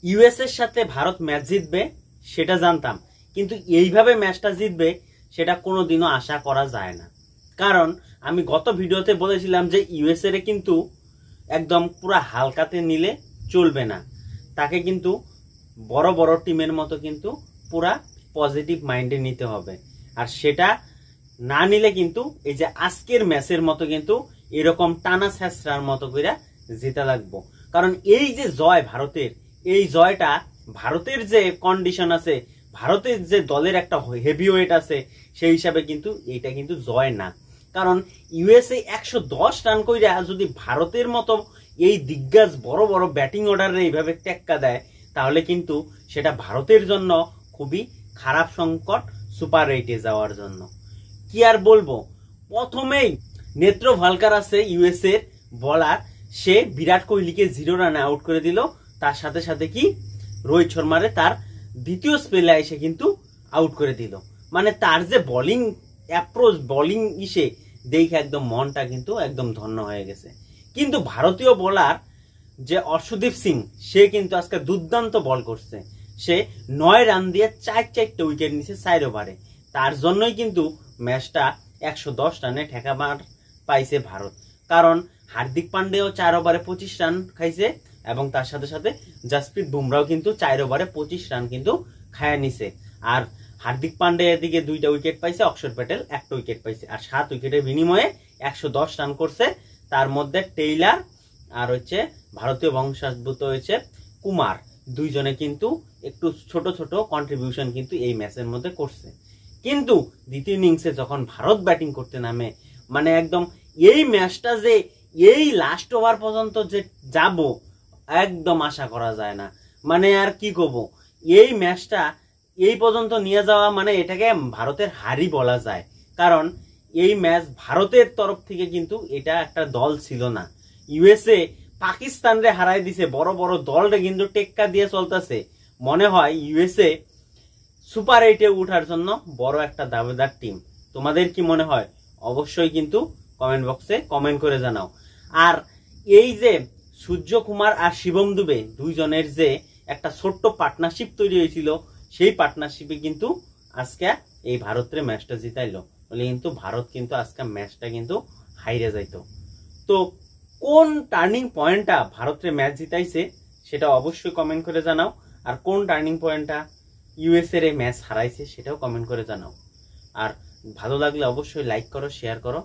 US এর সাথে Bharat match জিতবে সেটা জানতাম, কিন্তু এইভাবে ম্যাচটা জিতবে সেটা কোনোদিনও আশা করা যায় না। কারণ আমি গত ভিডিওতে বলেছিলাম যে ইউএস এর কিন্তু একদম পুরা হালকাতে নিলে চলবে না, তাকে কিন্তু বড় বড় টিমের মতো কিন্তু পুরা পজিটিভ মাইন্ডে নিতে হবে। আর সেটা না নিলে কিন্তু এই যে আজকের ম্যাচের মতো কিন্তু এরকম টানা ছ্যাঁচড়ার মতো করে জিতা লাগবো। কারণ এই যে জয় ভারতের, এই জয়টা ভারতের যে কন্ডিশন আছে, ভারতের যে দলের একটা হেভি ওয়েট আছে, সেই হিসাবে কিন্তু এইটা কিন্তু জয় না। কারণ ইউএসএ 110 রান কইরা যদি ভারতের মতো এই দিগ্গজ বড় বড় ব্যাটিং অর্ডারে এইভাবে টেক্কা দেয়, তাহলে কিন্তু সেটা ভারতের জন্য খুবই খারাপ সংকট সুপার 8-এ যাওয়ার জন্য। কি আর বলবো, প্রথমেই নেত্র ভালকার আছে ইউএস এর বলার, সে বিরাট কোহলিকে 0 রানে আউট করে দিল। তার সাথে সাথে কি রোহিত শর্মারে তার দ্বিতীয় স্পেলে এসে কিন্তু আউট করে দিল। মানে তার যে বোলিং অ্যাপ্রোচ, বোলিং ইসে দেখে একদম মনটা কিন্তু একদম ধন্য হয়ে গেছে। কিন্তু ভারতীয় বোলার যে অর্শদীপ সিং, সে কিন্তু আজকে দুর্দান্ত বল করছে। সে 9 রান দিয়ে 4 উইকেট নিছে 4 ওভারে। তার জন্যই কিন্তু ম্যাচটা 110 রানে ঠেকাবার পাইছে ভারত। কারণ হার্দিক পান্ডেও 4 ওভারে 25 রান খাইছে, এবং তার সাথে সাথে জাসপ্রীত বুমরাও কিন্তু 4 ওভারে 25 রান কিন্তু খায়া নিছে। আর হার্দিক পান্ডে এদিকে 2টা উইকেট পাইছে, অক্ষর প্যাটেল 1টা উইকেট পাইছে। আর 7 উইকেটের বিনিময়ে 110 রান করছে। তার মধ্যে টেইলার আর হচ্ছে ভারতীয় বংশোদ্ভূত হয়েছে কুমার, দুইজনে কিন্তু একটু ছোট ছোট কন্ট্রিবিউশন কিন্তু এই ম্যাচের মধ্যে করছে। কিন্তু দ্বিতীয় ইনিংসে যখন ভারত ব্যাটিং করতে নামে, মানে একদম এই ম্যাচটা যে এই লাস্ট ওভার পর্যন্ত যে যাব একদম আশা করা যায় না। মানে আর কি কব, এই ম্যাচটা এই পর্যন্ত নিয়ে যাওয়া মানে এটাকে ভারতের হারই বলা যায়। কারণ এই ম্যাচ ভারতের তরফ থেকে কিন্তু এটা একটা দল ছিল না। ইউএসএ পাকিস্তানরে হারাই দিছে, বড় বড় দলটা কিন্তু টেক্কা দিয়ে চলতেছে। মনে হয় ইউএসএ সুপার 8-এ উঠার জন্য বড় একটা দাবিদার টিম। তোমাদের কি মনে হয়? অবশ্যই কিন্তু কমেন্ট বক্সে কমেন্ট করে জানাও। আর এই যে সূর্যকুমার আর শিবম দুবে দুইজনের যে একটা ছোট্ট পার্টনারশিপ তৈরি হয়েছিল, সেই পার্টনারশিপে কিন্তু আজকে এই ভারতের ম্যাচটা জিতাইলো বলে কিন্তু ভারত কিন্তু আজকে ম্যাচটা কিন্তু হাইরে যাইতো। তো কোন টার্নিং পয়েন্টটা ভারতের ম্যাচ জিতাইছে সেটা অবশ্যই কমেন্ট করে জানাও। আর কোন টার্নিং পয়েন্টটা ইউএস এর ম্যাচ হারাইছে সেটাও কমেন্ট করে জানাও। আর ভালো লাগলে অবশ্যই লাইক করো, শেয়ার করো।